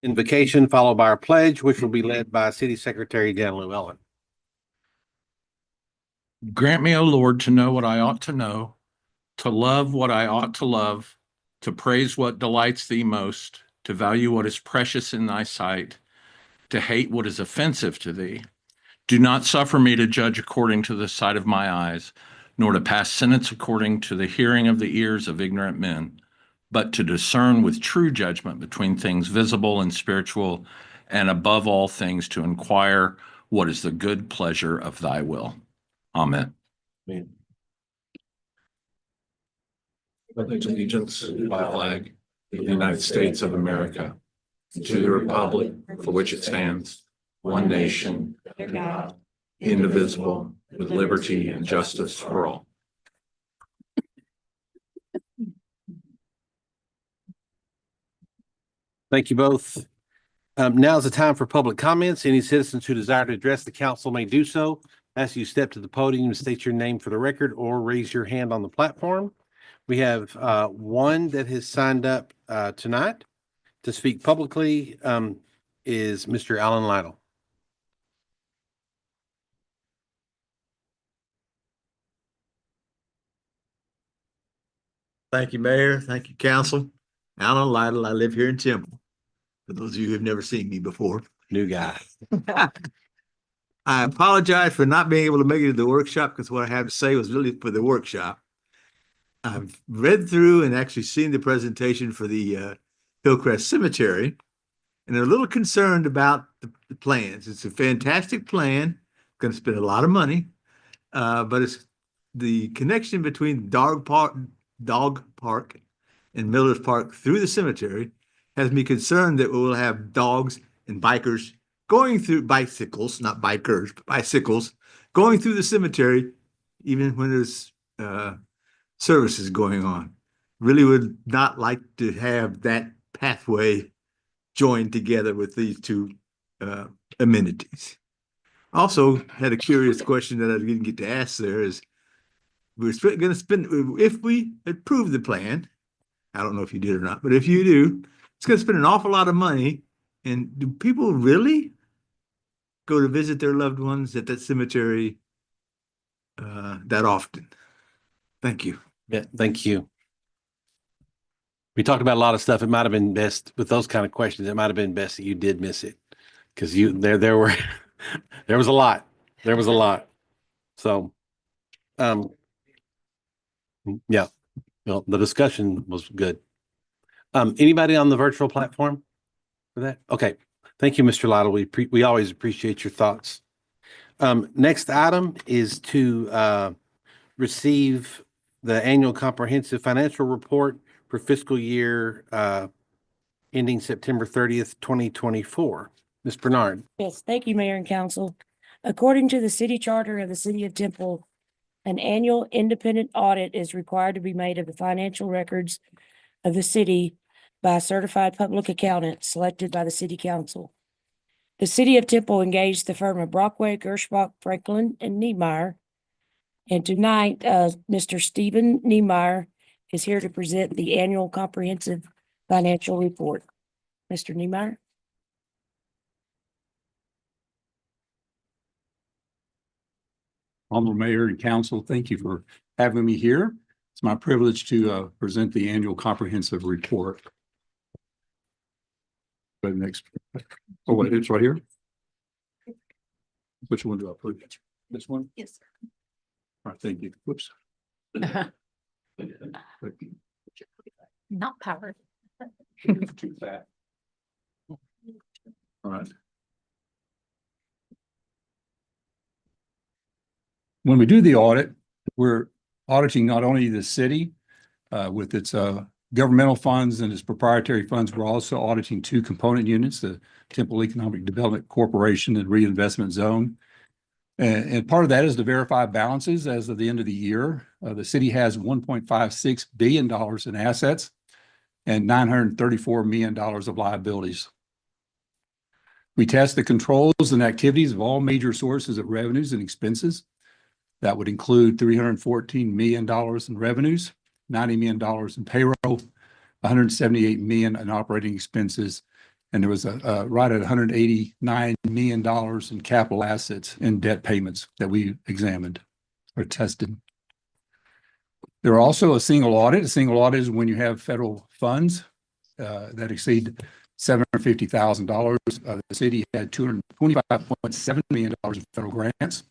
Invocation followed by our pledge, which will be led by City Secretary Dan Llewellyn. Grant me, O Lord, to know what I ought to know, to love what I ought to love, to praise what delights thee most, to value what is precious in thy sight, to hate what is offensive to thee. Do not suffer me to judge according to the sight of my eyes, nor to pass sentence according to the hearing of the ears of ignorant men, but to discern with true judgment between things visible and spiritual, and above all things to inquire what is the good pleasure of thy will. Amen. Amen. Pledge allegiance to the flag of the United States of America, to the republic for which it stands, one nation, under God, indivisible, with liberty and justice for all. Thank you both. Now is the time for public comments. Any citizens who desire to address the council may do so. As you step to the podium, state your name for the record or raise your hand on the platform. We have one that has signed up tonight to speak publicly, is Mr. Alan Lytle. Thank you, Mayor. Thank you, Council. Alan Lytle, I live here in Temple. For those of you who have never seen me before. New guy. I apologize for not being able to make it to the workshop because what I have to say was really for the workshop. I've read through and actually seen the presentation for the Hillcrest Cemetery, and I'm a little concerned about the plans. It's a fantastic plan. Going to spend a lot of money, but it's the connection between Dog Park and Miller's Park through the cemetery has me concerned that we will have dogs and bikers going through, bicycles, not bikers, but bicycles going through the cemetery, even when there's services going on. Really would not like to have that pathway joined together with these two amenities. Also had a curious question that I didn't get to ask there is, we're going to spend, if we approve the plan, I don't know if you did or not, but if you do, it's going to spend an awful lot of money. And do people really go to visit their loved ones at that cemetery that often? Thank you. Yeah, thank you. We talked about a lot of stuff. It might have been best with those kind of questions. It might have been best that you did miss it because there were there was a lot. There was a lot. So, yeah, well, the discussion was good. Anybody on the virtual platform for that? Okay. Thank you, Mr. Lytle. We always appreciate your thoughts. Next item is to receive the annual comprehensive financial report for fiscal year ending September 30th, 2024. Ms. Bernard. Yes, thank you, Mayor and Council. According to the city charter of the City of Temple, an annual independent audit is required to be made of the financial records of the city by a certified public accountant selected by the City Council. The City of Temple engaged the firm of Brockway, Gershbach, Franklin, and Niemeyer. And tonight, Mr. Stephen Niemeyer is here to present the annual comprehensive financial report. Mr. Niemeyer. Honorable Mayor and Council, thank you for having me here. It's my privilege to present the annual comprehensive report. But next, oh wait, it's right here. Which one do I put? This one? Yes. All right, thank you. Whoops. Not powered. Too fat. All right. When we do the audit, we're auditing not only the city with its governmental funds and its proprietary funds, we're also auditing two component units, the Temple Economic Development Corporation and Reinvestment Zone. And part of that is to verify balances as of the end of the year. The city has $1.56 billion in assets and $934 million of liabilities. We test the controls and activities of all major sources of revenues and expenses. That would include $314 million in revenues, $90 million in payroll, $178 million in operating expenses, And there was right at $189 million in capital assets and debt payments that we examined or tested. There are also a single audit. A single audit is when you have federal funds that exceed $750,000. The city had $225.7 million in federal grants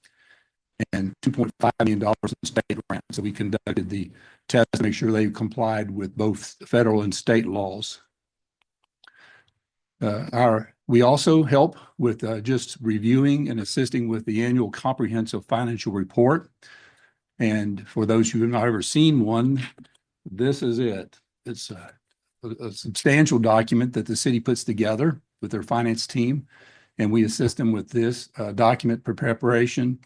and $2.5 million in state grants. So we conducted the test to make sure they complied with both federal and state laws. We also help with just reviewing and assisting with the annual comprehensive financial report. And for those who have not ever seen one, this is it. It's a substantial document that the city puts together with their finance team, and we assist them with this document preparation.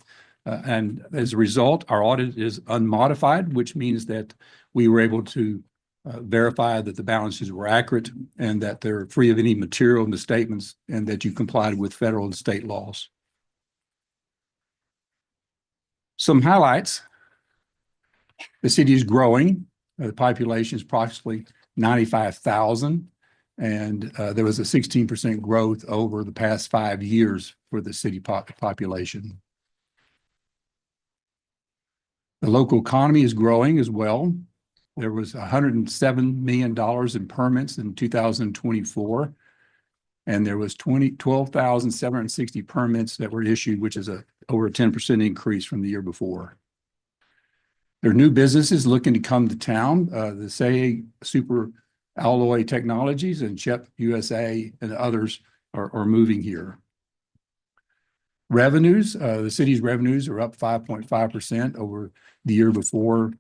And as a result, our audit is unmodified, which means that we were able to verify that the balances were accurate and that they're free of any material misstatements and that you complied with federal and state laws. Some highlights. The city is growing. The population is approximately 95,000, and there was a 16% growth over the past 5 years for the city population. The local economy is growing as well. There was $107 million in permits in 2024, and there was 12,760 permits that were issued, which is over a 10% increase from the year before. There are new businesses looking to come to town. The SAE Super Alloy Technologies and CHEP USA and others are moving here. Revenues, the city's revenues are up 5.5% over the year before.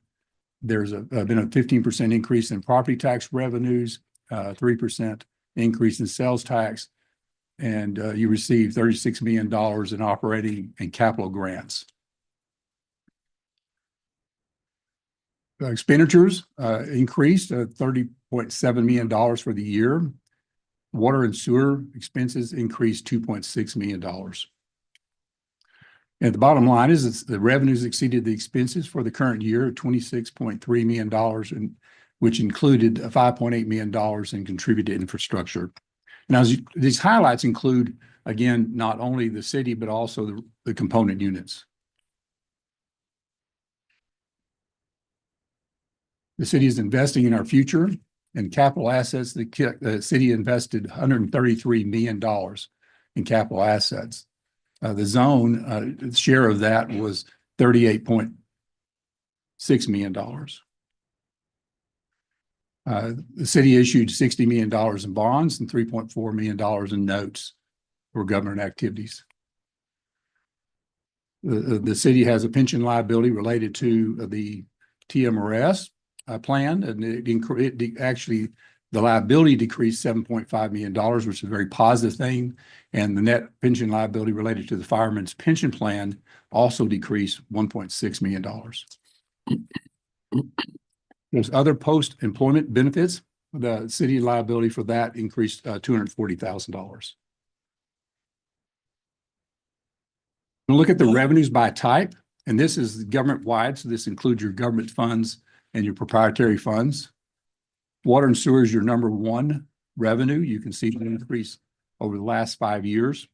There's been a 15% increase in property tax revenues, 3% increase in sales tax, and you receive $36 million in operating and capital grants. Expenditures increased $30.7 million for the year. Water and sewer expenses increased $2.6 million. And the bottom line is the revenues exceeded the expenses for the current year, $26.3 million, which included $5.8 million in contributed infrastructure. Now, these highlights include, again, not only the city, but also the component units. The city is investing in our future and capital assets. The city invested $133 million in capital assets. The zone share of that was $38.6 million. The city issued $60 million in bonds and $3.4 million in notes for government activities. The city has a pension liability related to the TMRS plan, and actually the liability decreased $7.5 million, which is a very positive thing. And the net pension liability related to the fireman's pension plan also decreased $1.6 million. There's other post-employment benefits. The city liability for that increased $240,000. We'll look at the revenues by type, and this is government-wide, so this includes your government funds and your proprietary funds. Water and sewer is your number one revenue. You can see the increase over the last 5 years.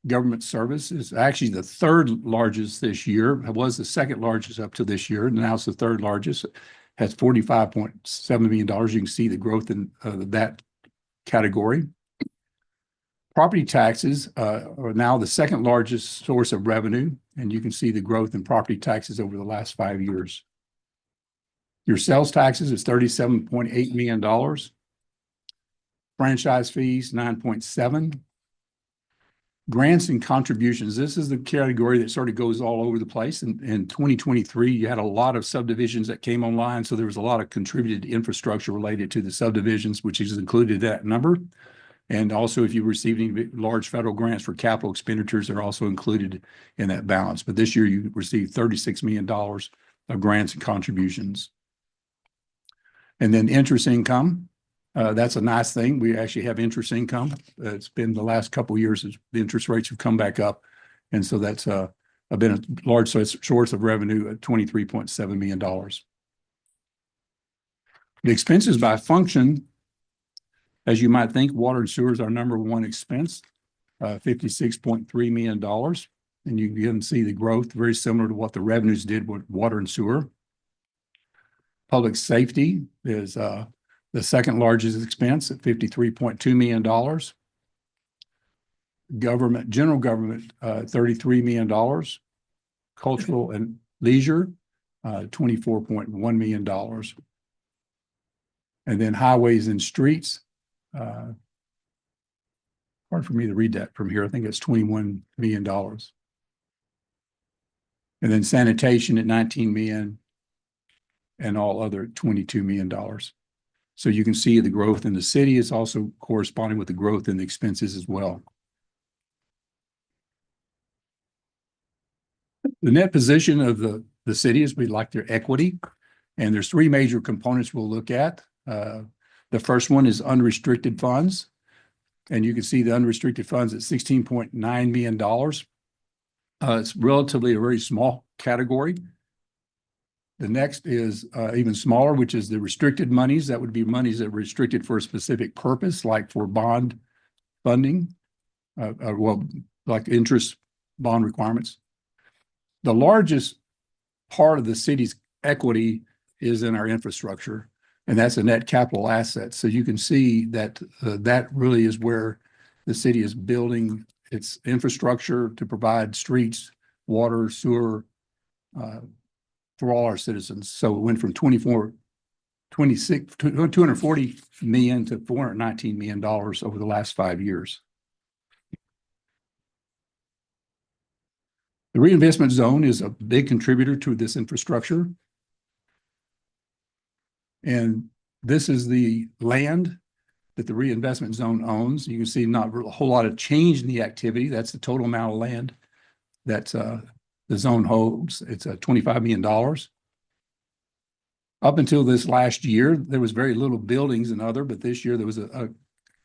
Government service is actually the third largest this year. It was the second largest up to this year, and now it's the third largest. It has $45.7 million. You can see the growth in that category. Property taxes are now the second largest source of revenue, and you can see the growth in property taxes over the last 5 years. Your sales taxes is $37.8 million. Franchise fees, $9.7 million. Grants and contributions. This is the category that sort of goes all over the place. In 2023, you had a lot of subdivisions that came online, so there was a lot of contributed infrastructure related to the subdivisions, which is included that number. And also, if you received any large federal grants for capital expenditures, they're also included in that balance. But this year, you received $36 million of grants and contributions. And then interest income. That's a nice thing. We actually have interest income. It's been the last couple of years, the interest rates have come back up. And so that's been a large source of revenue at $23.7 million. The expenses by function As you might think, water and sewer is our number one expense, $56.3 million. And you can see the growth very similar to what the revenues did with water and sewer. Public safety is the second largest expense at $53.2 million. General government, $33 million. Cultural and leisure, $24.1 million. And then highways and streets, hard for me to read that from here. I think it's $21 million. And then sanitation at 19 million and all other $22 million. So you can see the growth in the city is also corresponding with the growth in the expenses as well. The net position of the city is we like their equity, and there's three major components we'll look at. The first one is unrestricted funds, and you can see the unrestricted funds at $16.9 million. It's relatively a very small category. The next is even smaller, which is the restricted monies. That would be monies that are restricted for a specific purpose, like for bond funding, well, like interest bond requirements. The largest part of the city's equity is in our infrastructure, and that's a net capital asset. So you can see that that really is where the city is building its infrastructure to provide streets, water, sewer, for all our citizens. So it went from 240 million to $419 million over the last 5 years. The reinvestment zone is a big contributor to this infrastructure. And this is the land that the reinvestment zone owns. You can see not a whole lot of change in the activity. That's the total amount of land that the zone holds. It's $25 million. Up until this last year, there was very little buildings and other, but this year there was a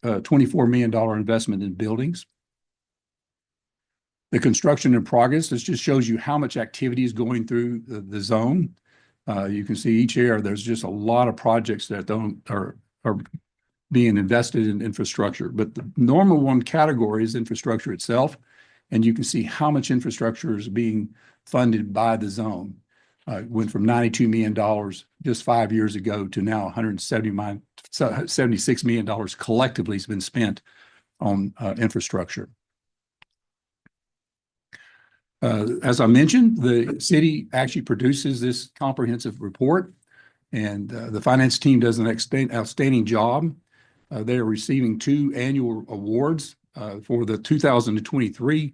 $24 million investment in buildings. The construction in progress, this just shows you how much activity is going through the zone. You can see each area, there's just a lot of projects that are being invested in infrastructure. But the normal one category is infrastructure itself. And you can see how much infrastructure is being funded by the zone. It went from $92 million just 5 years ago to now $76 million collectively has been spent on infrastructure. As I mentioned, the city actually produces this comprehensive report, and the finance team does an outstanding job. They are receiving 2 annual awards for the 2023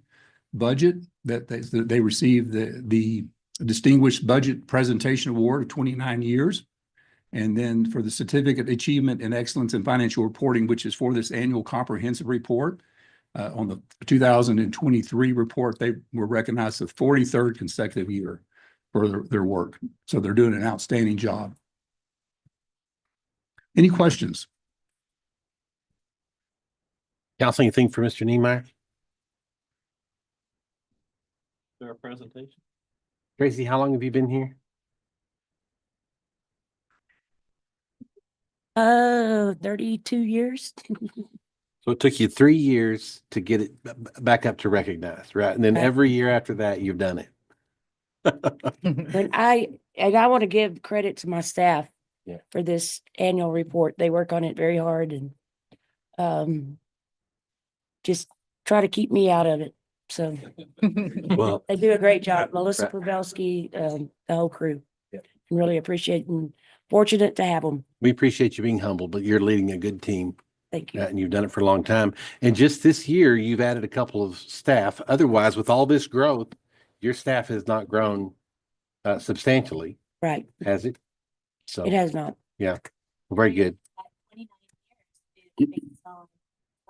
budget. That they received the Distinguished Budget Presentation Award of 29 years. And then for the Certificate of Achievement in Excellence in Financial Reporting, which is for this annual comprehensive report. On the 2023 report, they were recognized the 43rd consecutive year for their work. So they're doing an outstanding job. Any questions? Council, anything for Mr. Niemeyer? Their presentation. Tracy, how long have you been here? 32 years. So it took you 3 years to get it back up to recognize, right? And then Right. every year after that, you've done it. And I want to give credit to my staff for this annual report. They work on it very hard and just try to keep me out of it. So Well, they do a great job. Melissa Right. Pavelski, the whole crew. Yeah. And really appreciate and fortunate to have them. we appreciate you being humble, but you're leading a good team. Thank you. And you've done it for a long time. And just this year, you've added a couple of staff. Otherwise, with all this growth, your staff has not grown substantially, Right. has it? So, It has not. very good. That 29 years is based on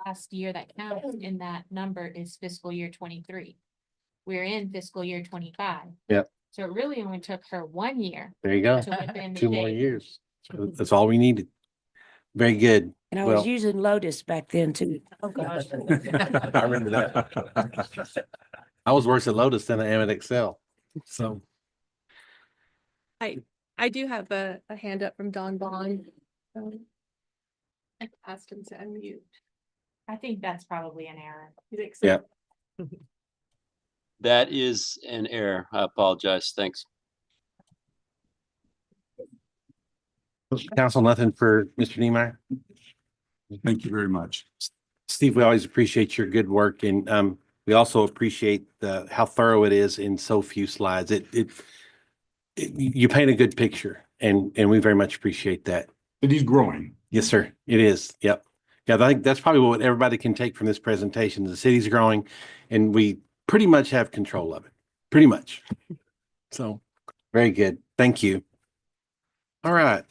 last year that counts, and that number is fiscal year 23. We're in fiscal year 25. Yep. So it really only took her 1 year There you go. to within the 2 more shade. years. So that's all we needed. Very good. And I Well- was using Lotus back then too. Oh, gosh. I remember that. I was worse at Lotus than I am at Excel. So, I do have a hand up from Don Bond. Asked him to unmute. I think that's probably an error. You think so? Yeah. That is an error. I apologize. Thanks. Council, nothing for Mr. Niemeyer? Thank you very much. Steve, we always appreciate your good work and we also appreciate how thorough it is in so few slides. You paint a good picture and we very much appreciate that. It is growing. Yes, sir. It is. Yep. Yeah, I think that's probably what everybody can take from this presentation. The city's growing and we pretty much have control of it. Pretty much. So very good. Thank you. All right.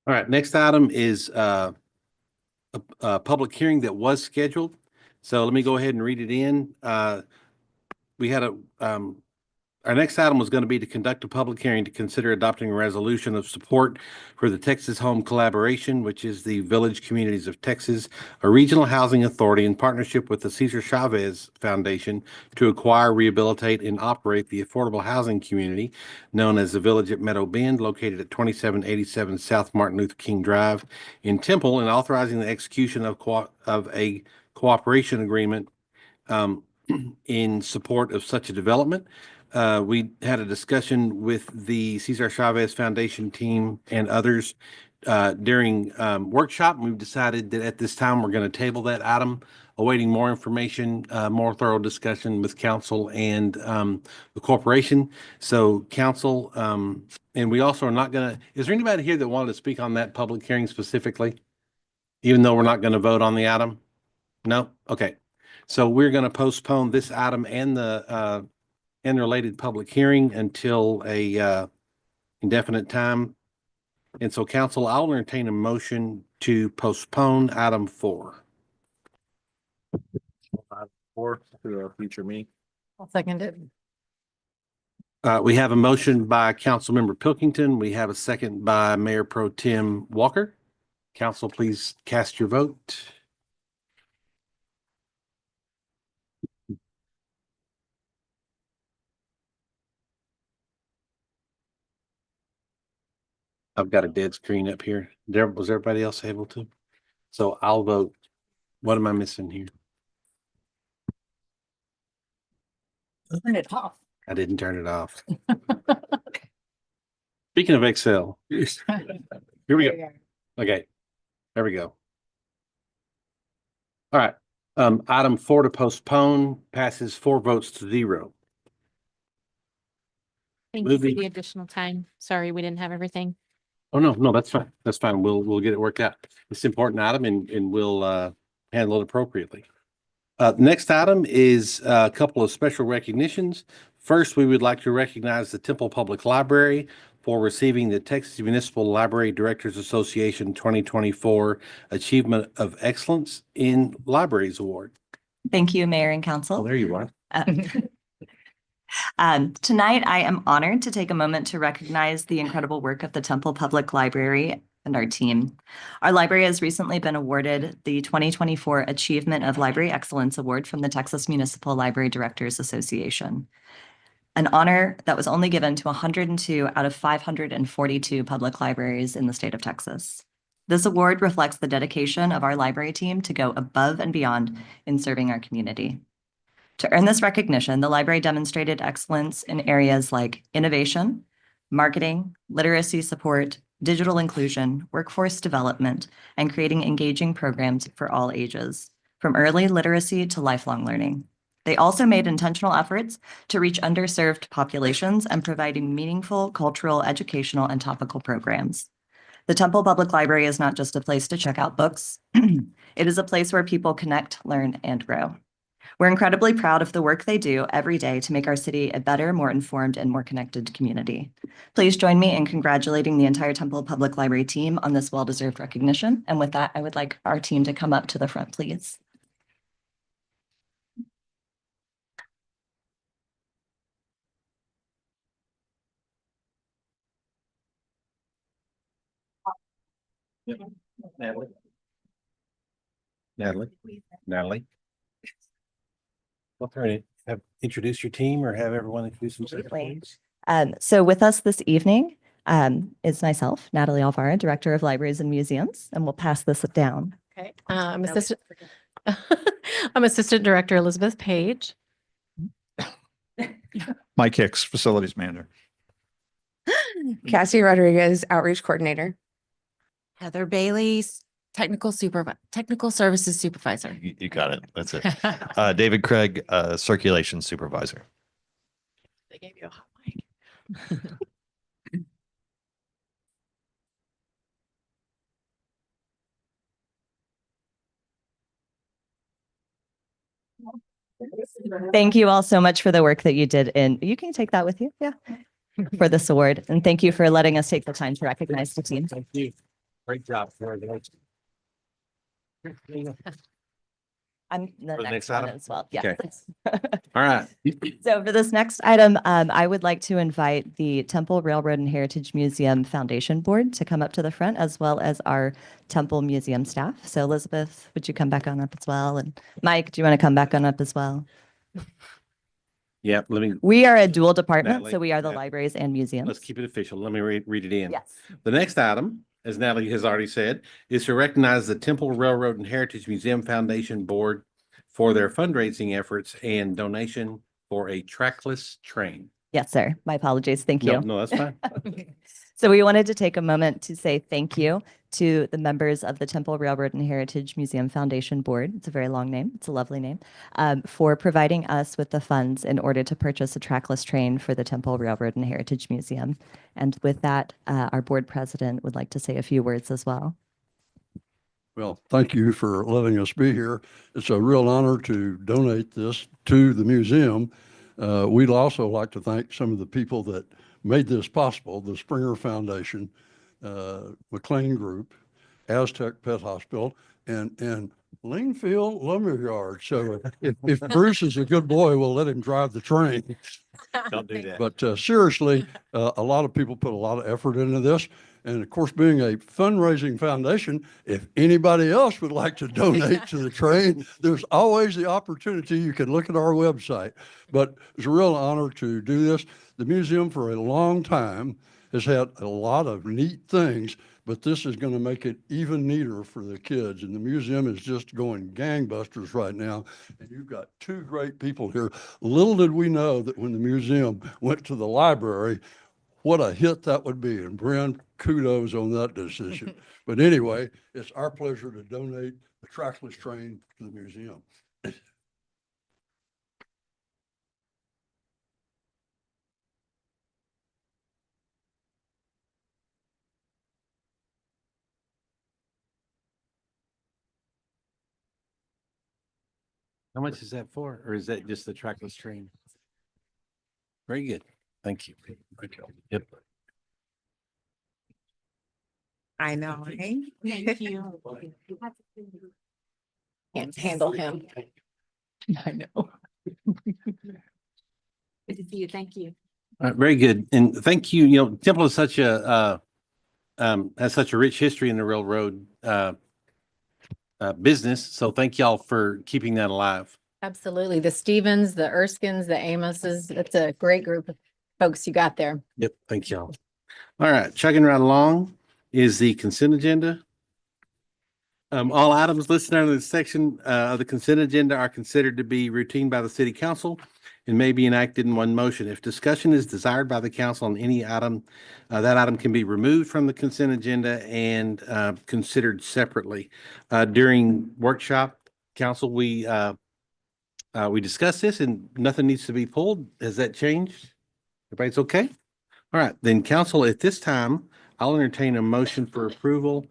All right, next item is a public hearing that was scheduled. So let me go ahead and read it in. We had our next item was going to be to conduct a public hearing to consider adopting a resolution of support for the Texas Home Collaboration, which is the Village Communities of Texas, a regional housing authority in partnership with the Cesar Chavez Foundation to acquire, rehabilitate, and operate the affordable housing community known as the Village at Meadow Bend, located at 2787 South Martin Luther King Drive in Temple, and authorizing the execution of a cooperation agreement in support of such a development. We had a discussion with the Cesar Chavez Foundation team and others during workshop. We've decided that at this time, we're going to table that item, awaiting more information, more thorough discussion with council and the corporation. So council, and we also are not going to, is there anybody here that wanted to speak on that public hearing specifically? Even though we're not going to vote on the item? No? Okay. So we're going to postpone this item and the related public hearing until a indefinite time. And so council, I'll entertain a motion to postpone item 4. Or to a future meeting. I'll second it. We have a motion by Councilmember Pilkington. We have a second by Mayor Pro Tem Walker. Council, please cast your vote. I've got a dead screen up here. Was everybody else able to? So I'll vote. What am I missing here? Turn it off. I didn't turn it off. Speaking of Excel, here we go. Okay, there we go. All right. Item 4 to postpone passes 4 votes to 0. Thank you for Moving- the additional time. Sorry, we didn't have everything. Oh, no, that's fine. That's fine. We'll get it worked out. It's an important item and we'll handle it appropriately. Next item is a couple of special recognitions. First, we would like to recognize the Temple Public Library for receiving the Texas Municipal Library Directors Association 2024 Achievement of Excellence in Libraries Award. Thank you, Mayor and Oh, Council. there you are. Tonight, I am honored to take a moment to recognize the incredible work of the Temple Public Library and our team. Our library has recently been awarded the 2024 Achievement of Library Excellence Award from the Texas Municipal Library Directors Association, an honor that was only given to 102 out of 542 public libraries in the state of Texas. This award reflects the dedication of our library team to go above and beyond in serving our community. To earn this recognition, the library demonstrated excellence in areas like innovation, marketing, literacy support, digital inclusion, workforce development, and creating engaging programs for all ages, from early literacy to lifelong learning. They also made intentional efforts to reach underserved populations and providing meaningful cultural, educational, and topical programs. The Temple Public Library is not just a place to check out books. It is a place where people connect, learn, and grow. We're incredibly proud of the work they do every day to make our city a better, more informed, and more connected community. Please join me in congratulating the entire Temple Public Library team on this well-deserved recognition. And with that, I would like our team to come up to the front, please. Natalie. Well, introduce your team or have everyone introduce themselves. Absolutely. please? So with us this evening is myself, Natalie Alvaro, Director of Libraries and Museums, and we'll pass this down. Okay, I'm Assistant Director Elizabeth Page. Mike Hicks, Facilities Manager. Cassie Rodriguez, Outreach Coordinator. Heather Bailey, Technical Services Supervisor. You got it. That's it. David Craig, Circulation Supervisor. They gave you a hot mic. Thank you all so much for the work that you did you can take that with you, yeah, for this award. And thank you for letting us take the time to recognize the team. Thank you. Great job. I'm the For the next next one item? as well, yeah. Okay. All right. So for this next item, I would like to invite the Temple Railroad and Heritage Museum Foundation Board to come up to the front, as well as our Temple Museum staff. So Elizabeth, would you come back on up as well? And Mike, do you want to come back on up as well? Yeah, let me, We are a dual department, Natalie, so we are the yeah. libraries and museums. let's keep it official. Let me read it in. Yes. The next item, as Natalie has already said, is to recognize the Temple Railroad and Heritage Museum Foundation Board for their fundraising efforts and donation for a trackless train. Yes, sir. My apologies. Thank No, you. no, that's fine. So we wanted to take a moment to say thank you to the members of the Temple Railroad and Heritage Museum Foundation Board. It's a very long name. It's a lovely name. For providing us with the funds in order to purchase a trackless train for the Temple Railroad and Heritage Museum. And with that, our board president would like to say a few words as well. Well, thank you for letting us be here. It's a real honor to donate this to the museum. We'd also like to thank some of the people that made this possible, the Springer Foundation, McLean Group, Aztec Pet Hospital, and Lingfield Lumberyard. So if Bruce is a good boy, we'll let him drive the train. Don't do that. But seriously, a lot of people put a lot of effort into this. And of course, being a fundraising foundation, if anybody else would like to donate to the train, there's always the opportunity. You can look at our website. But it's a real honor to do this. The museum for a long time has had a lot of neat things, but this is going to make it even neater for the kids. And the museum is just going gangbusters right now. And you've got two great people here. Little did we know that when the museum went to the library, what a hit that would be. And Brent, kudos on that decision. But anyway, it's our pleasure to donate the trackless train to the museum. How much is that for? Or is that just the trackless train? Very good. Thank you. Yep. I know, right? Thank you. Can't handle him. I know. Good to see you. Thank you. All right, very good. And thank you. You know, Temple is such a, has such a rich history in the railroad, business. So thank y'all for keeping that alive. Absolutely. The Stevens, the Erskines, the Amoses, it's a great group of folks you got there. Yep. Thank y'all. All right. Chugging right along is the consent agenda. All items listed under this section of the consent agenda are considered to be routine by the city council and may be enacted in one motion. If discussion is desired by the council on any item, that item can be removed from the consent agenda and considered separately. During workshop, council, we discussed this and nothing needs to be pulled. Has that changed? Everybody's okay? All right, then council, at this time, I'll entertain a motion for approval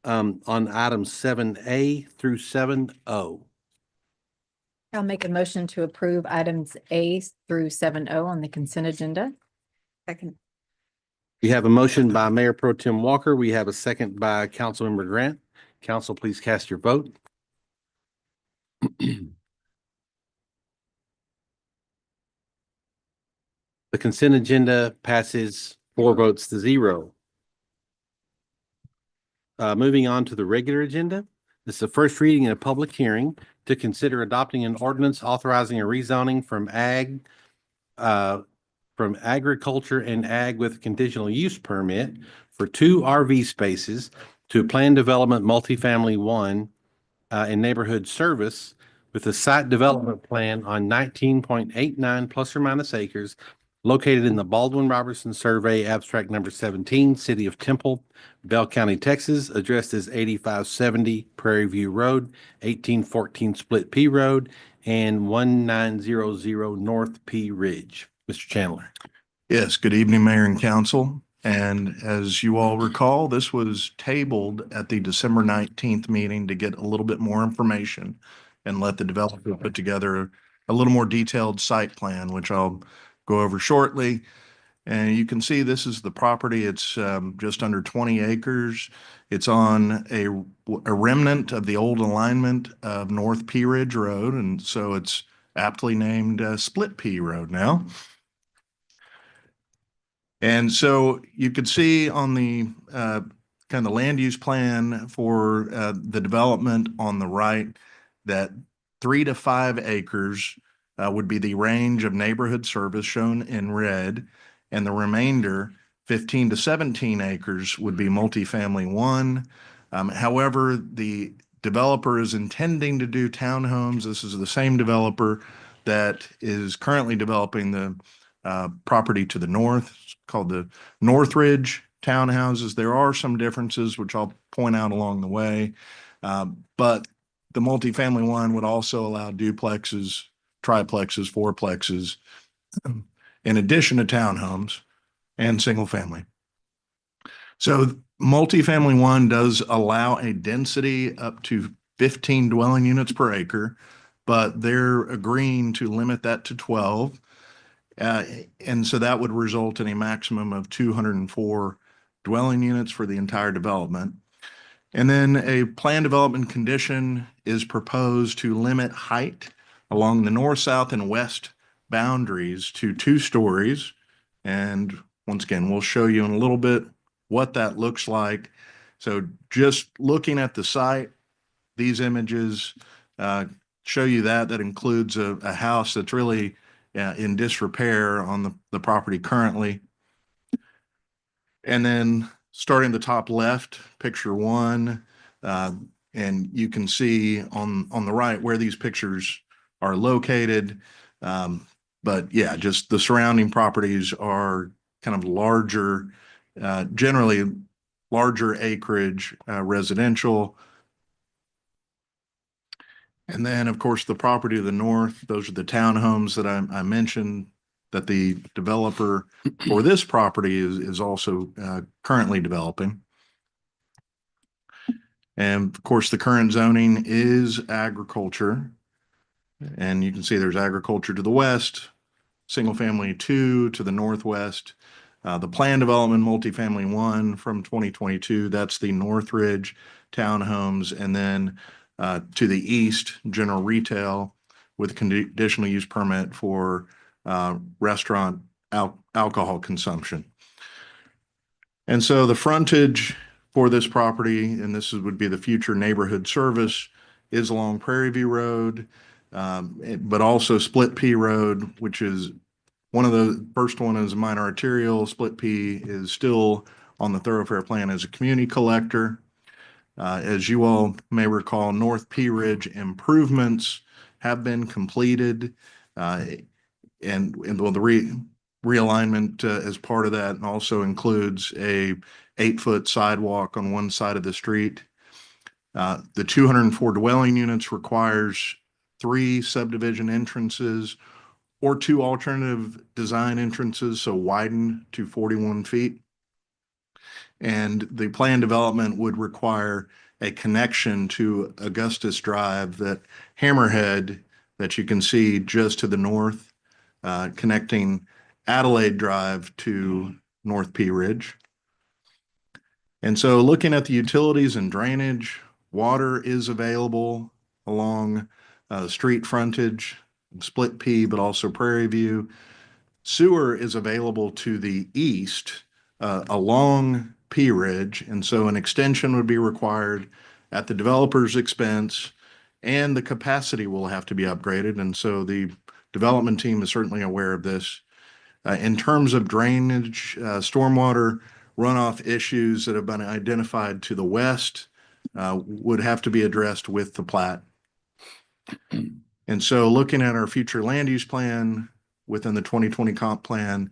on items 7A through 7O. I'll make a motion to approve items A through 7O on the consent agenda. Second. We have a motion by Mayor Pro Tem Walker. We have a second by Councilmember Grant. Council, please cast your vote. The consent agenda passes 4 votes to 0. Moving on to the regular agenda. This is the first reading and a public hearing to consider adopting an ordinance authorizing a rezoning from from agriculture and ag with conditional use permit for 2 RV spaces to planned development multifamily 1 in neighborhood service with a site development plan on 19.89 plus or minus acres located in the Baldwin Robertson Survey, abstract number 17, City of Temple, Bell County, Texas, addressed as 8570 Prairie View Road, 1814 Split Pea Road, and 1900 North Pea Ridge. Mr. Chandler. Yes, good evening, Mayor and Council. And as you all recall, this was tabled at the December 19th meeting to get a little bit more information and let the developer put together a little more detailed site plan, which I'll go over shortly. And you can see this is the property. It's just under 20 acres. It's on a remnant of the old alignment of North Pea Ridge Road. And so it's aptly named Split Pea Road now. And so you could see on the kind of land use plan for the development on the right that 3 to 5 acres would be the range of neighborhood service shown in red, and the remainder, 15 to 17 acres, would be multifamily 1. However, the developer is intending to do townhomes. This is the same developer that is currently developing the property to the north. It's called the Northridge Townhouses. There are some differences, which I'll point out along the way. But the multifamily 1 would also allow duplexes, triplexes, fourplexes, in addition to townhomes and single family. So multifamily 1 does allow a density up to 15 dwelling units per acre, but they're agreeing to limit that to 12. And so that would result in a maximum of 204 dwelling units for the entire development. And then a plan development condition is proposed to limit height along the north, south, and west boundaries to 2 stories. And once again, we'll show you in a little bit what that looks like. So just looking at the site, these images show you that includes a house that's really in disrepair on the property currently. And then starting the top left, picture 1, and you can see on the right where these pictures are located. But yeah, just the surrounding properties are kind of larger, generally larger acreage, residential. And then, of course, the property to the north, those are the townhomes that I mentioned that the developer for this property is also currently developing. And of course, the current zoning is agriculture. And you can see there's agriculture to the west, single family 2 to the northwest. The plan development multifamily 1 from 2022, that's the Northridge townhomes. And then to the east, general retail with conditional use permit for restaurant alcohol consumption. And so the frontage for this property, and this would be the future neighborhood service, is along Prairie View Road, but also Split Pea Road, which is one of the first one is minor arterial. Split Pea is still on the thoroughfare plan as a community collector. As you all may recall, North Pea Ridge improvements have been completed, and the realignment as part of that also includes a 8-foot sidewalk on one side of the street. The 204 dwelling units requires 3 subdivision entrances or 2 alternative design entrances, so widened to 41 feet. And the planned development would require a connection to Augustus Drive, that hammerhead that you can see just to the north, connecting Adelaide Drive to North Pea Ridge. And so looking at the utilities and drainage, water is available along street frontage, Split Pea, but also Prairie View. Sewer is available to the east along Pea Ridge, and so an extension would be required at the developer's expense, and the capacity will have to be upgraded. And so the development team is certainly aware of this. In terms of drainage, stormwater runoff issues that have been identified to the west would have to be addressed with the plat. And so looking at our future land use plan within the 2020 comp plan,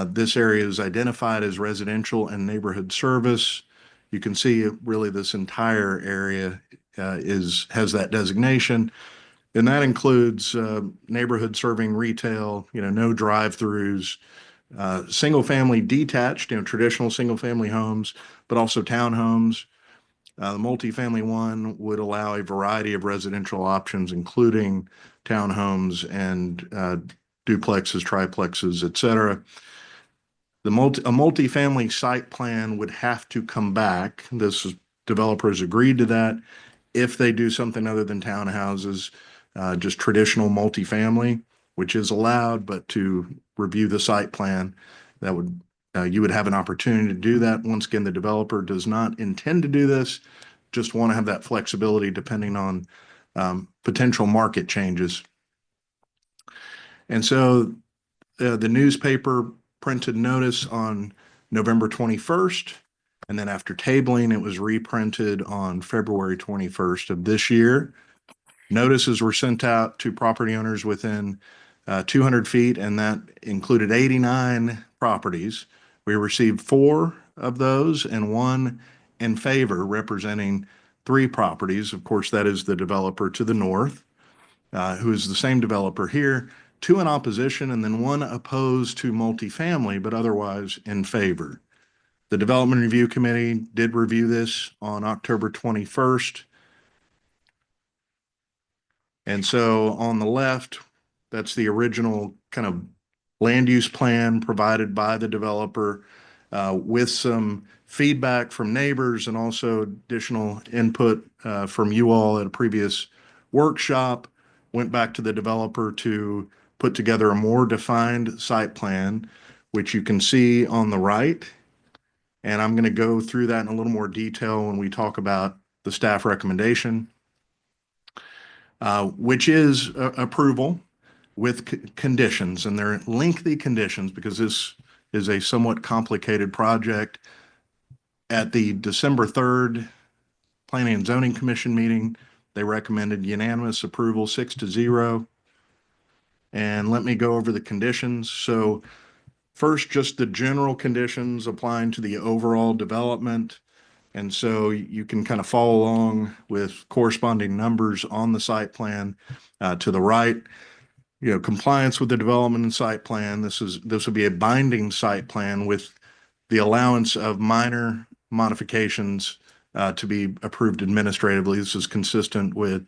this area is identified as residential and neighborhood service. You can see really this entire area has that designation. And that includes neighborhood serving retail, no drive-throughs, single family detached, traditional single family homes, but also townhomes. The multifamily one would allow a variety of residential options, including townhomes and duplexes, triplexes, et cetera. A multifamily site plan would have to come back. Developers agreed to that if they do something other than townhouses, just traditional multifamily, which is allowed, but to review the site plan, that would you would have an opportunity to do that. Once again, the developer does not intend to do this, just want to have that flexibility depending on potential market changes. And so the newspaper printed notice on November 21st, and then after tabling, it was reprinted on February 21st of this year. Notices were sent out to property owners within 200 feet, and that included 89 properties. We received 4 of those and 1 in favor, representing 3 properties. Of course, that is the developer to the north, who is the same developer here, 2 in opposition, and then 1 opposed to multifamily, but otherwise in favor. The Development Review Committee did review this on October 21st. And so on the left, that's the original kind of land use plan provided by the developer with some feedback from neighbors and also additional input from you all at a previous workshop. Went back to the developer to put together a more defined site plan, which you can see on the right. And I'm going to go through that in a little more detail when we talk about the staff recommendation, which is approval with conditions, and they're lengthy conditions because this is a somewhat complicated project. At the December 3rd Planning and Zoning Commission meeting, they recommended unanimous approval, 6-0. And let me go over the conditions. So first, just the general conditions applying to the overall development. And so you can kind of follow along with corresponding numbers on the site plan to the right. Compliance with the development and site plan. This would be a binding site plan with the allowance of minor modifications to be approved administratively. This is consistent with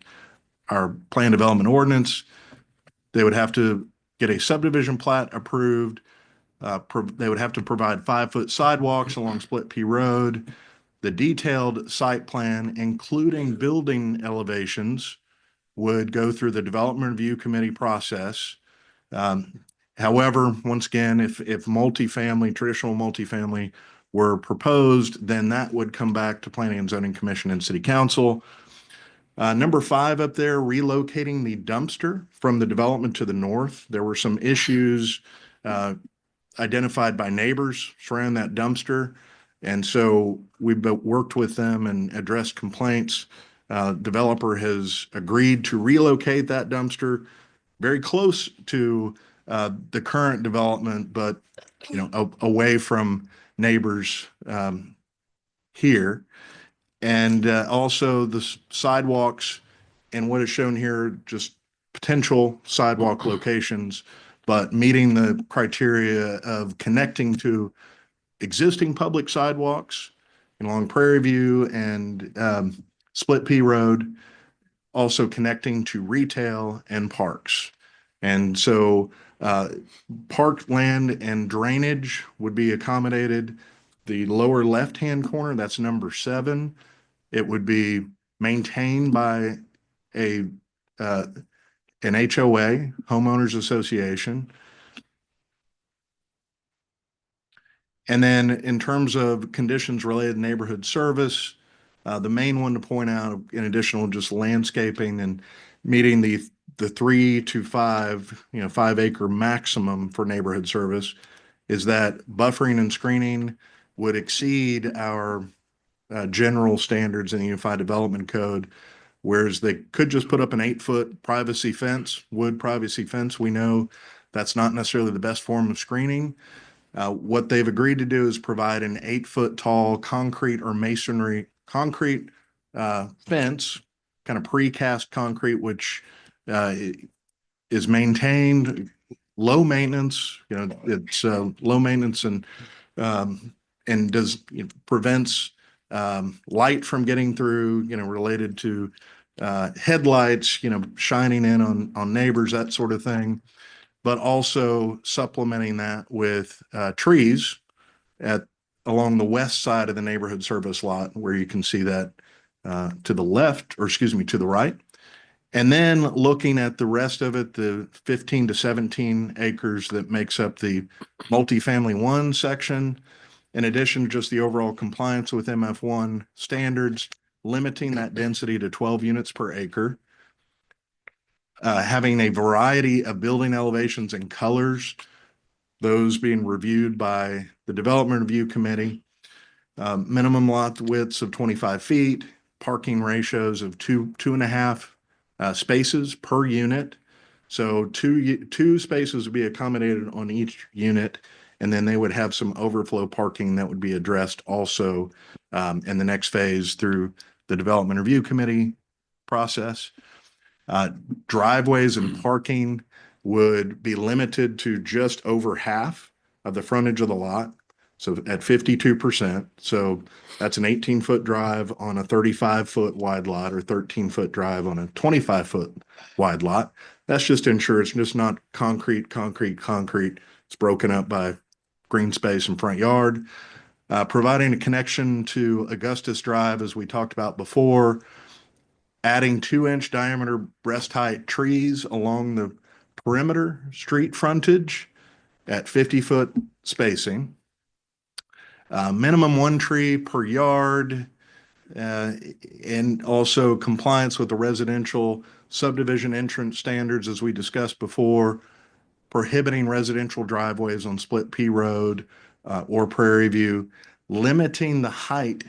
our plan development ordinance. They would have to get a subdivision plat approved. They would have to provide 5-foot sidewalks along Split Pea Road. The detailed site plan, including building elevations, would go through the Development Review Committee process. However, once again, if traditional multifamily were proposed, then that would come back to Planning and Zoning Commission and City Council. Number 5 up there, relocating the dumpster from the development to the north. There were some issues identified by neighbors surrounding that dumpster. And so we've worked with them and addressed complaints. Developer has agreed to relocate that dumpster very close to the current development, but away from neighbors here. And also the sidewalks and what is shown here, just potential sidewalk locations, but meeting the criteria of connecting to existing public sidewalks along Prairie View and Split Pea Road, also connecting to retail and parks. And so park land and drainage would be accommodated. The lower left-hand corner, that's number 7. It would be maintained by an HOA, homeowners association. And then in terms of conditions related to neighborhood service, the main one to point out, in addition to just landscaping and meeting the the 3 to 5, 5 acre maximum for neighborhood service is that buffering and screening would exceed our general standards in the Unified Development Code, whereas they could just put up an 8-foot privacy fence, wood privacy fence. We know that's not necessarily the best form of screening. What they've agreed to do is provide an 8-foot tall concrete or masonry concrete fence, kind of precast concrete, which is maintained, low maintenance. It's low maintenance and does prevents light from getting through. Related to headlights, shining in on neighbors, that sort of thing. But also supplementing that with trees along the west side of the neighborhood service lot, where you can see that to the left, or excuse me, to the right. And then looking at the rest of it, the 15 to 17 acres that makes up the multifamily 1 section, in addition to just the overall compliance with MF1 standards, limiting that density to 12 units per acre, having a variety of building elevations and colors, those being reviewed by the Development Review Committee, minimum lot widths of 25 feet, parking ratios of 2.5 spaces per unit. So two spaces would be accommodated on each unit, and then they would have some overflow parking that would be addressed also in the next phase through the Development Review Committee process. Driveways and parking would be limited to just over half of the frontage of the lot. So at 52%. So that's an 18-foot drive on a 35-foot wide lot, or 13-foot drive on a 25-foot wide lot. That's just to ensure it's just not concrete. It's broken up by green space and front yard. Providing a connection to Augustus Drive, as we talked about before, adding 2-inch diameter breast height trees along the perimeter street frontage at 50-foot spacing. Minimum 1 tree per yard, and also compliance with the residential subdivision entrance standards, as we discussed before, prohibiting residential driveways on Split Pea Road or Prairie View, limiting the height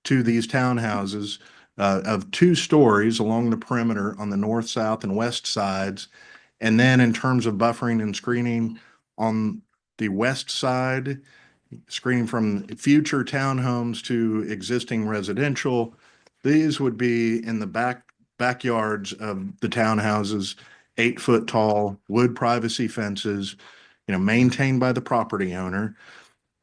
to these townhouses of 2 stories along the perimeter on the north, south, and west sides. And then in terms of buffering and screening on the west side, screening from future townhomes to existing residential, these would be in the backyards of the townhouses, 8-foot tall wood privacy fences, maintained by the property owner,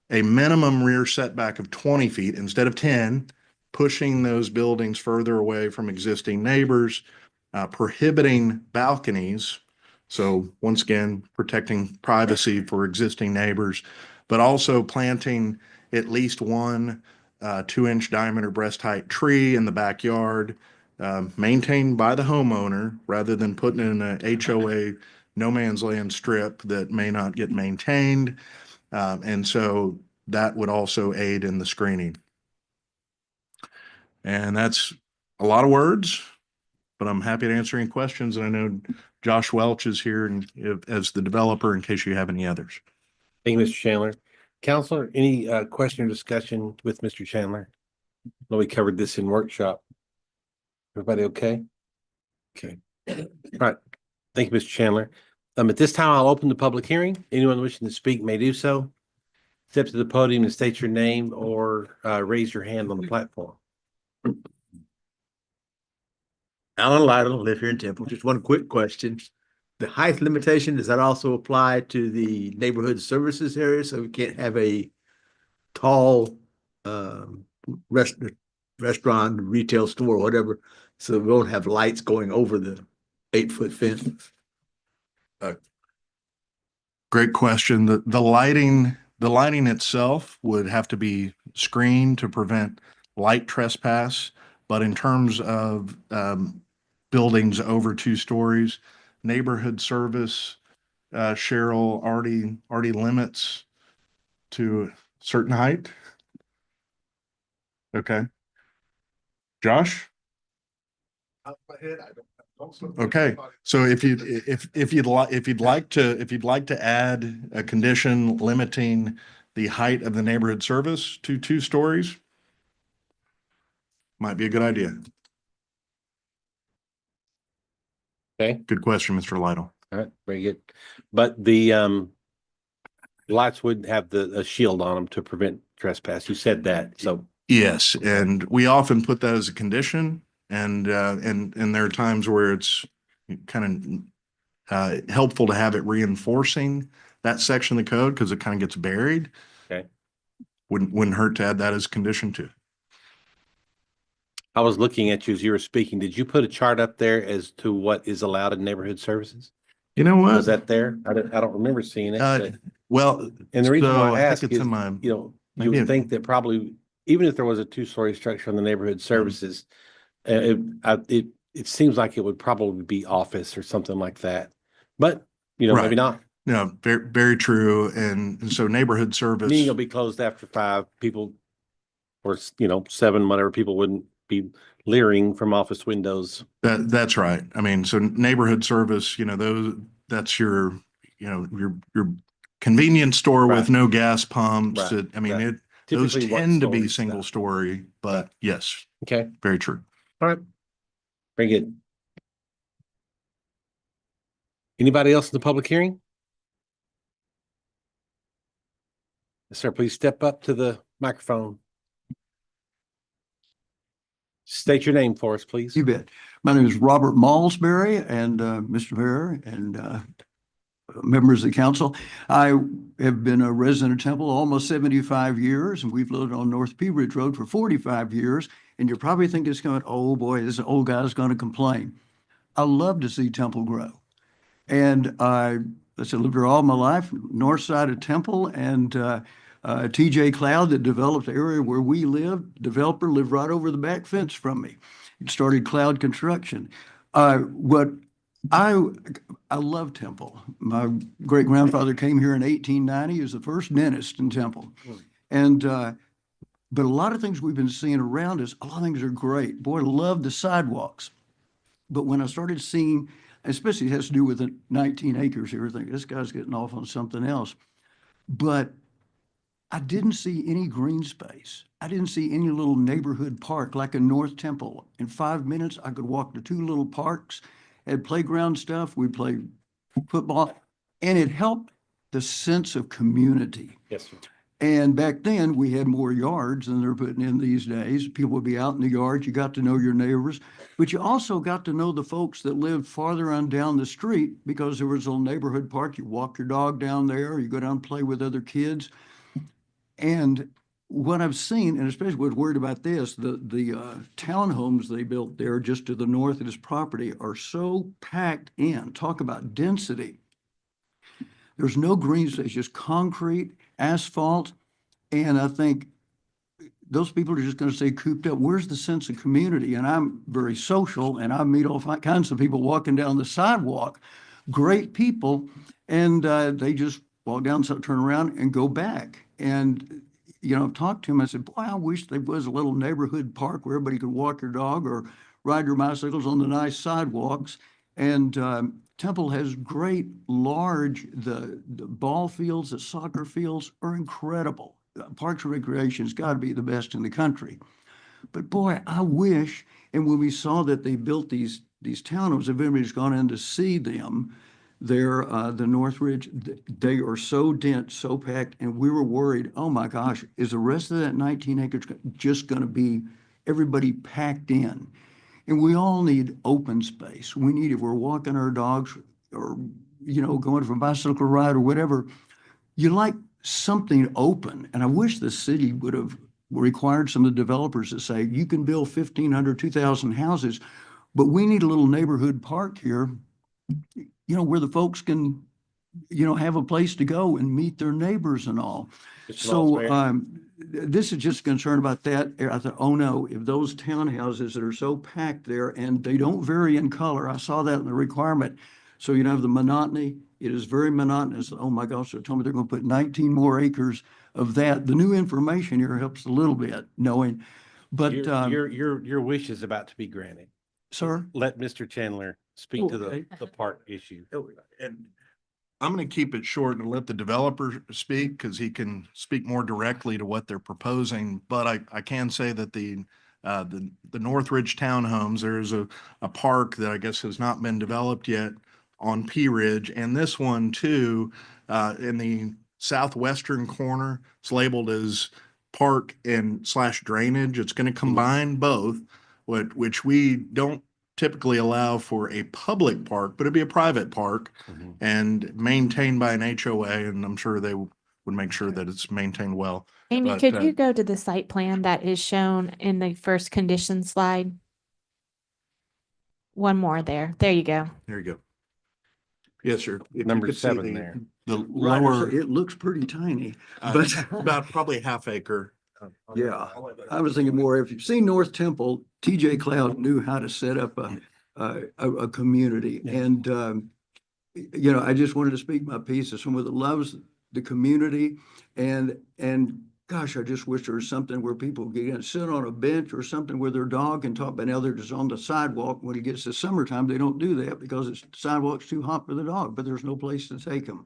a minimum rear setback of 20 feet instead of 10, pushing those buildings further away from existing neighbors, prohibiting balconies. So once again, protecting privacy for existing neighbors, but also planting at least 1 2-inch diameter breast height tree in the backyard, maintained by the homeowner, rather than putting in a HOA no man's land strip that may not get maintained. And so that would also aid in the screening. And that's a lot of words, but I'm happy to answer any questions. And I know Josh Welch is here as the developer in case you have any others. Thank you, Mr. Chandler. Counselor, any question or discussion with Mr. Chandler? No, we covered this in workshop. Everybody okay? Okay. All right. Thank you, Mr. Chandler. At this time, I'll open the public hearing. Anyone wishing to speak may do so. Step to the podium and state your name, or raise your hand on the platform. Alan Lytle, live here in Temple. Just one quick question. The height limitation, does that also apply to the neighborhood services area? So we can't have a tall restaurant, retail store, whatever, so we won't have lights going over the 8-foot fence? Great question. The lighting itself would have to be screened to prevent light trespass. But in terms of buildings over 2 stories, neighborhood service, Cheryl, already limits to a certain height. Okay. Josh? Off my head, I don't Okay, so if you'd like to add a condition limiting the height of the neighborhood service to 2 stories, might be a good idea. Okay, Good question, Mr. Lytle. all right, very good. But the lights would have a shield on them to prevent trespass. You said that, so. Yes, and we often put that as a condition, and there are times where it's kind of helpful to have it reinforcing that section of the code because it kind of gets buried. Okay. Wouldn't hurt to add that as a condition too. I was looking at you as you were speaking. Did you put a chart up there as to what is allowed in neighborhood services? You know what? Was that there? I don't remember seeing it. But- Well, And the reason so why I I think ask it's is, in my, you know, you maybe would it- think that probably, even if there was a 2-story structure on the neighborhood services, it seems like it would probably be office or something like that. But, you know, maybe Right. not. no, very, very true. And so neighborhood service. Meaning it'll be closed after 5 people or, you know, 7, whatever, people wouldn't be leering from office windows. That's right. I mean, so neighborhood service, you know, that's your, you know, your convenience store with Right. no gas pumps. Right. I mean, Right. those Typically one tend to be story single stuff. story, but yes, Okay, very true. all right. Very good. Anybody else in the public hearing? Yes, sir, please step up to the microphone. State your name for us, please. You bet. My name is Robert Malsbury and Mr. Mayor and members of the council. I have been a resident of Temple almost 75 years, and we've lived on North Pea Ridge Road for 45 years. And you're probably thinking it's going, oh boy, this old guy's going to complain. I love to see Temple grow. And I lived here all my life, north side of Temple, and TJ Cloud that developed the area where we lived, developer lived right over the back fence from me. It started Cloud Construction. What I love Temple. My great grandfather came here in 1890. He was the first dentist in Temple. And but a lot of things we've been seeing around us, a lot of things are great. Boy, I love the sidewalks. But when I started seeing, especially it has to do with the 19 acres here, I think this guy's getting off on something else. But I didn't see any green space. I didn't see any little neighborhood park like in North Temple. In 5 minutes, I could walk to 2 little parks, had playground stuff. We'd play football, and it helped the sense of community. Yes, sir. And back then, we had more yards than they're putting in these days. People would be out in the yards. You got to know your neighbors, but you also got to know the folks that lived farther on down the street because there was a little neighborhood park. You walk your dog down there, or you go down and play with other kids. And what I've seen, and especially was worried about this, the townhomes they built there just to the north of this property are so packed in. Talk about density. There's no green space, just concrete, asphalt. And I think those people are just going to stay cooped up. Where's the sense of community? And I'm very social, and I meet all kinds of people walking down the sidewalk, great people, and they just walk down, so turn around and go back. And, you know, I've talked to them. I said, boy, I wish there was a little neighborhood park where everybody could walk their dog or ride their bicycles on the nice sidewalks. And Temple has great, large, the ball fields, the soccer fields are incredible. Parks and Recreation's got to be the best in the country. But boy, I wish, and when we saw that they built these townhomes, if anybody's gone in to see them, they're the Northridge, they are so dense, so packed, and we were worried, oh my gosh, is the rest of that 19 acres just going to be everybody packed in? And we all need open space. We need, if we're walking our dogs or, you know, going for a bicycle ride or whatever, you like something open. And I wish the city would have required some of the developers to say, you can build 1,500, 2,000 houses, but we need a little neighborhood park here, you know, where the folks can, you know, have a place to go and meet their neighbors and all. So this is just concerned about that. I thought, oh no, if those townhouses that are so packed there and they don't vary in color, I saw that in the requirement. So you have the monotony. It is very monotonous. Oh my gosh, they told me they're going to put 19 more acres of that. The new information here helps a little bit knowing, but Your wish is about to be granted. sir, Let Mr. Chandler speak to Okay. the park issue. And I'm going to keep it short and let the developer speak because he can speak more directly to what they're proposing. But I can say that the Northridge Townhomes, there's a park that I guess has not been developed yet on Pea Ridge. And this one too, in the southwestern corner, it's labeled as park and / drainage. It's going to combine both, which we don't typically allow for a public park, but it'd be a private park Mhm. and maintained by an HOA, and I'm sure they would make sure that it's maintained well. Amy, But, could you go to the site plan that is shown in the first condition slide? One more there. There you go. There you go. Yes, sir. If you Number could see 7 there. The Right, lower, it looks pretty tiny, uh, but about probably a half acre. yeah, I was thinking more, if you've seen North Temple, TJ Cloud knew how to set up a community. Yeah. And, you know, I just wanted to speak my piece as someone that loves the community. And gosh, I just wish there was something where people can sit on a bench or something where their dog can talk, but now they're just on the sidewalk. When it gets to summertime, they don't do that because the sidewalk's too hot for the dog, but there's no place to take them.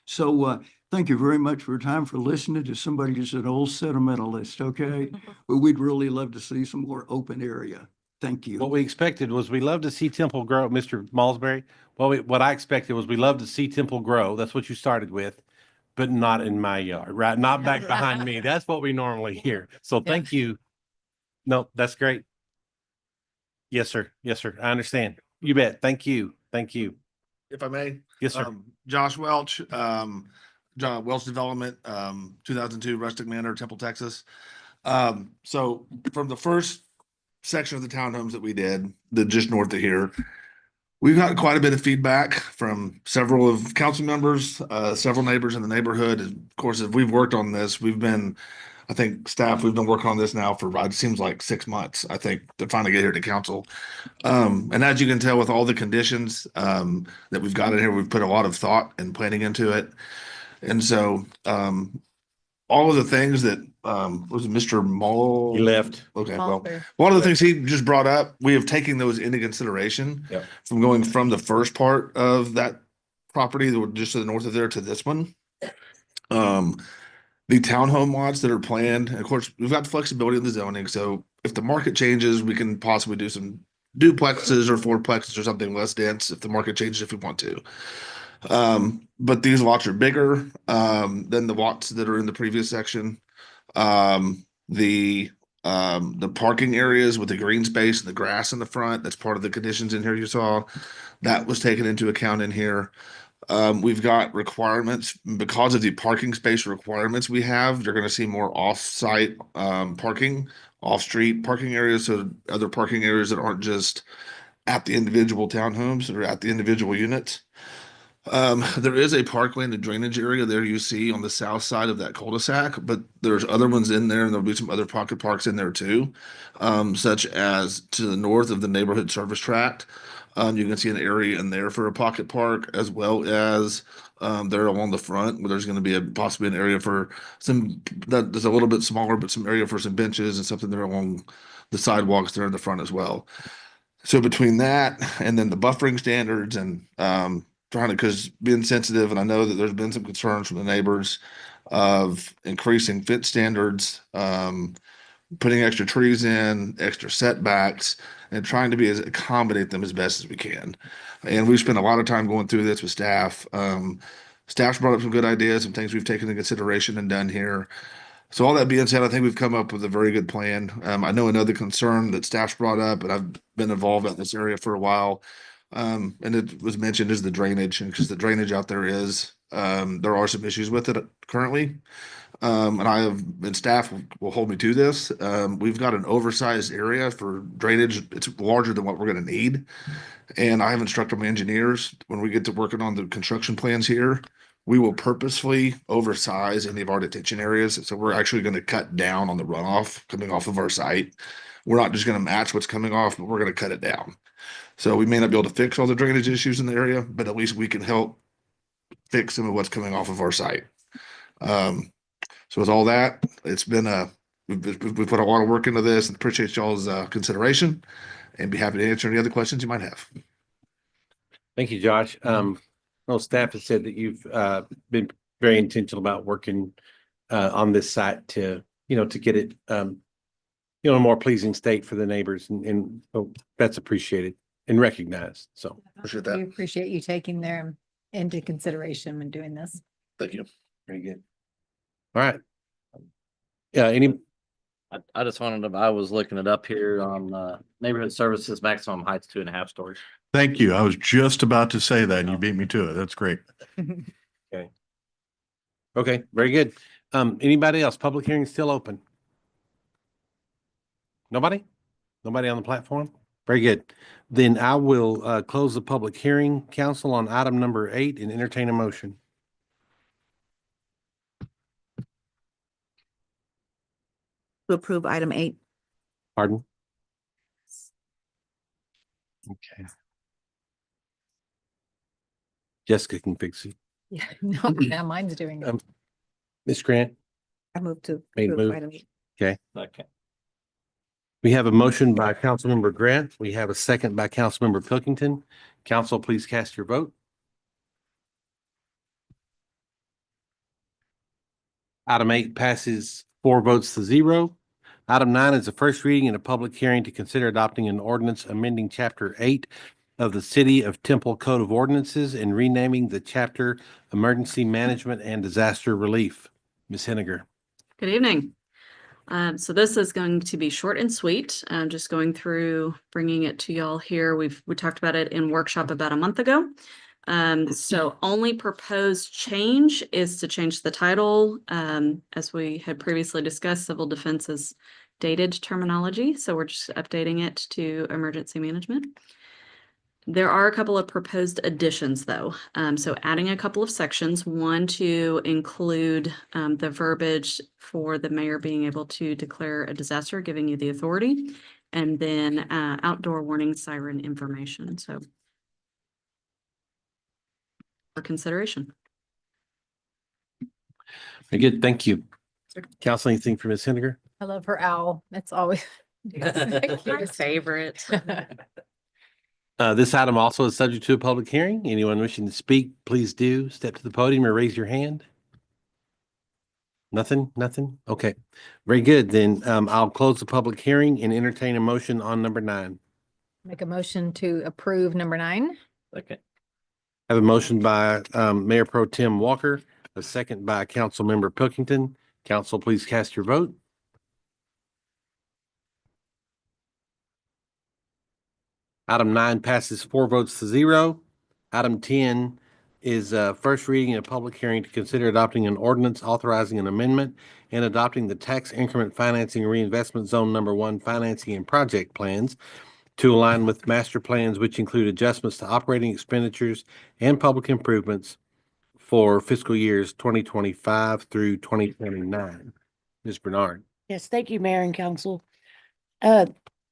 So, thank you very much for your time, for listening to somebody who's an old sentimentalist, okay? But we'd really love to see some more open area. Thank you. What we expected was we love to see Temple grow, Mr. Malsbury. What I expected was we love to see Temple grow. That's what you started with, but not in my yard, right? Not back behind me. That's what we normally hear. So thank you. No, that's great. Yes, sir. Yes, sir. I understand. You bet. Thank you. Thank you. If I may. Yes, sir. Josh Welch, John Welch Development, 2002 Rustic Manor, Temple, Texas. So from the first section of the townhomes that we did, just north of here, we've got quite a bit of feedback from several of council members, several neighbors in the neighborhood. And of course, if we've worked on this, I think staff, we've been working on this now for, it seems like 6 months, I think, to finally get here to council. And as you can tell with all the conditions that we've got in here, we've put a lot of thought and planning into it. And so all of the things that was it Mr. Mull? He left. Okay, All well, through. one of the things he just brought up, we have taken those into consideration Yep. from going from the first part of that property that were just to the north of there to this one. The townhome lots that are planned, and of course, we've got the flexibility in the zoning. So if the market changes, we can possibly do some duplexes or fourplexes or something less dense if the market changes, if we want to. But these lots are bigger than the lots that are in the previous section. The parking areas with the green space and the grass in the front, that's part of the conditions in here you saw. That was taken into account in here. We've got requirements because of the parking space requirements we have. You're going to see more off-site parking, off-street parking areas, so other parking areas that aren't just at the individual townhomes or at the individual units. There is a parkland and drainage area there you see on the south side of that cul-de-sac, but there's other ones in there and there'll be some other pocket parks in there too, such as to the north of the neighborhood service tract. You can see an area in there for a pocket park, as well as there along the front where there's going to be possibly an area for some that's a little bit smaller, but some area for some benches and something there along the sidewalks there in the front as well. So between that and then the buffering standards and trying to, because being sensitive, and I know that there's been some concerns from the neighbors of increasing fence standards, putting extra trees in, extra setbacks, and trying to accommodate them as best as we can. And we've spent a lot of time going through this with staff. Staff's brought up some good ideas, some things we've taken into consideration and done here. So all that being said, I think we've come up with a very good plan. I know another concern that staff's brought up, and I've been involved in this area for a while, and it was mentioned, is the drainage, and because the drainage out there there are some issues with it currently. And staff will hold me to this. We've got an oversized area for drainage. It's larger than what we're going to need. And I have instructed my engineers, when we get to working on the construction plans here, we will purposefully oversize any of our detention areas. So we're actually going to cut down on the runoff coming off of our site. We're not just going to match what's coming off, but we're going to cut it down. So we may not be able to fix all the drainage issues in the area, but at least we can help fix some of what's coming off of our site. So with all that, it's been we put a lot of work into this, and appreciate y'all's consideration, and be happy to answer any other questions you might have. Thank you, Josh. Well, staff has said that you've been very intentional about working on this site to, to get it a more pleasing state for the neighbors and so that's appreciated and recognized. So Appreciate We that. appreciate you taking them into consideration when doing this. Thank you. very good. All right. Yeah, any I just I was looking it up here on neighborhood services, maximum height's 2.5 stories. Thank you. I was just about to say that and you beat me to it. That's great. okay, very good. Anybody else? Public hearing is still open. Nobody? Nobody on the platform? Very good. Then I will close the public hearing, council, on item number 8 and entertain a motion. To approve item 8. Pardon? Okay. Jessica can fix it. Yeah, no, now mine's doing it. Ms. Grant? I move to Made approve move. item 8. Okay. Okay. We have a motion by Councilmember Grant. We have a second by Councilmember Pilkington. Council, please cast your vote. Item 8 passes 4 votes to 0. Item 9 is the first reading and a public hearing to consider adopting an ordinance amending Chapter 8 of the City of Temple Code of Ordinances and renaming the chapter Emergency Management and Disaster Relief. Ms. Henniger. Good evening. So this is going to be short and sweet. Just going through, bringing it to y'all here. We talked about it in workshop about a month ago. So only proposed change is to change the title. As we had previously discussed, civil defense is dated terminology. So we're just updating it to emergency management. There are a couple of proposed additions though. So adding a couple of sections, one to include the verbiage for the mayor being able to declare a disaster, giving you the authority, and then outdoor warning siren information. So for consideration. Very good. Thank you. Council, anything for Ms. Henniger? I love her owl. It's always. My favorite. This item also is subject to a public hearing. Anyone wishing to speak, please do step to the podium or raise your hand. Nothing? Okay, very good. Then I'll close the public hearing and entertain a motion on number 9. Make a motion to approve number 9. Okay. I have a motion by Mayor Pro Tem Walker, a second by Councilmember Pilkington. Council, please cast your vote. Item 9 passes 4 votes to 0. Item 10 is first reading and a public hearing to consider adopting an ordinance authorizing an amendment and adopting the tax increment financing reinvestment zone number 1 financing and project plans to align with master plans, which include adjustments to operating expenditures and public improvements for fiscal years 2025 through 2029. Ms. Bernard. Yes, thank you, Mayor and Council.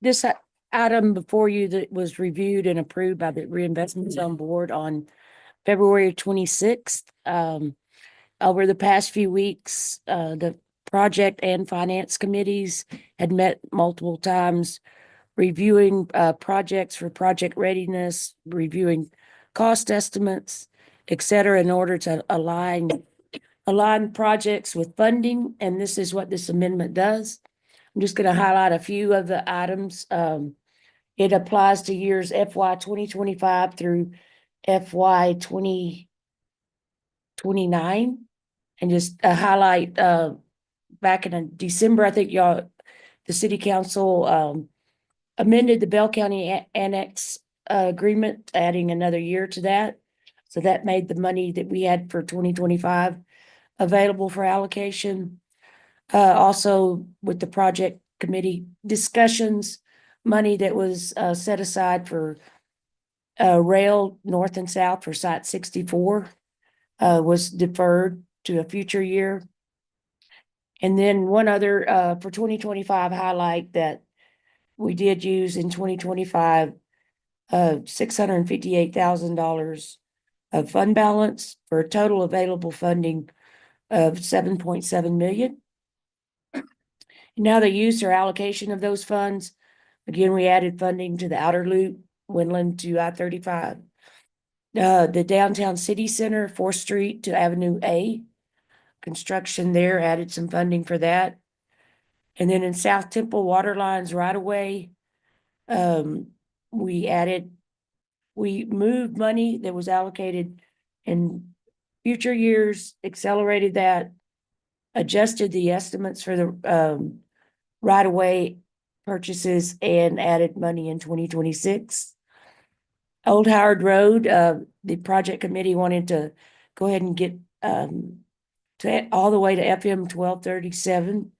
This item before you that was reviewed and approved by the Reinvestment Zone Board on February 26th. Over the past few weeks, the project and finance committees had met multiple times, reviewing projects for project readiness, reviewing cost estimates, et cetera, in order to align projects with funding. And this is what this amendment does. I'm just going to highlight a few of the items. It applies to years FY 2025 through FY 2029. And just highlight back in December, I think the city council amended the Bell County Annex agreement, adding another year to that. So that made the money that we had for 2025 available for allocation. Also with the project committee discussions, money that was set aside for rail north and south for Site 64 was deferred to a future year. And then one other for 2025 highlight that we did use in 2025, $658,000 of fund balance for a total available funding of 7.7 million. Now the use or allocation of those funds, again, we added funding to the outer loop, Windland to I-35. The downtown city center, 4th Street to Avenue A. Construction there, added some funding for that. And then in South Temple water lines right away, we moved money that was allocated in future years, accelerated that, adjusted the estimates for the right away purchases and added money in 2026. Old Howard Road, the project committee wanted to go ahead and get to all the way to FM 1237,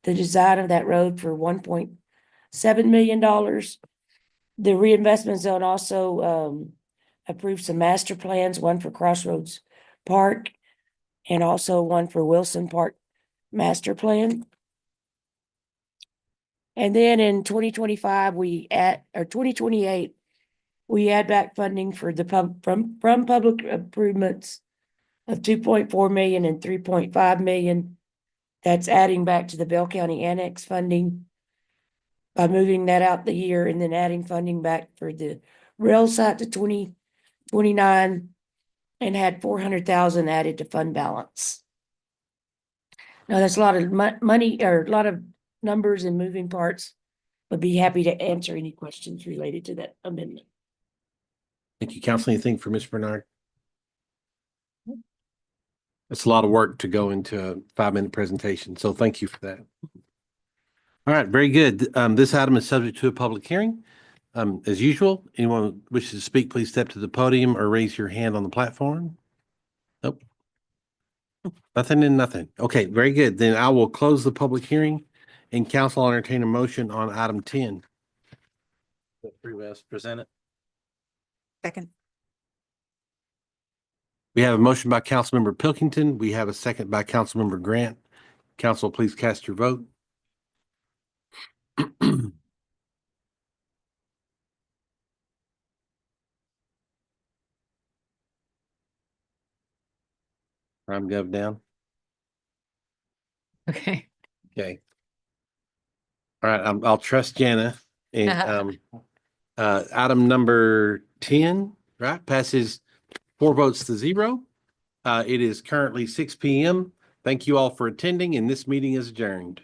the design of that road for $1.7 million. The reinvestment zone also approved some master plans, one for Crossroads Park and also one for Wilson Park master plan. And then in 2025, or 2028, we add back funding for the from public improvements of 2.4 million and 3.5 million. That's adding back to the Bell County Annex funding by moving that out the year and then adding funding back for the rail site to 2029 and had 400,000 added to fund balance. Now that's a lot of money or a lot of numbers and moving parts. But be happy to answer any questions related to that amendment. Thank you, Council. Anything for Ms. Bernard? It's a lot of work to go into a 5-minute presentation, so thank you for that. All right, very good. This item is subject to a public hearing. As usual, anyone who wishes to speak, please step to the podium or raise your hand on the platform. Nope. Nothing and nothing. Okay, very good. Then I will close the public hearing and council will entertain a motion on item 10. Present it. Second. We have a motion by Councilmember Pilkington. We have a second by Councilmember Grant. Council, please cast your vote. Prime Gov down. Okay. Okay. All right, I'll trust Jana. And item number 10, right, passes 4 votes to 0. It is currently 6 p.m. Thank you all for attending, and this meeting is adjourned.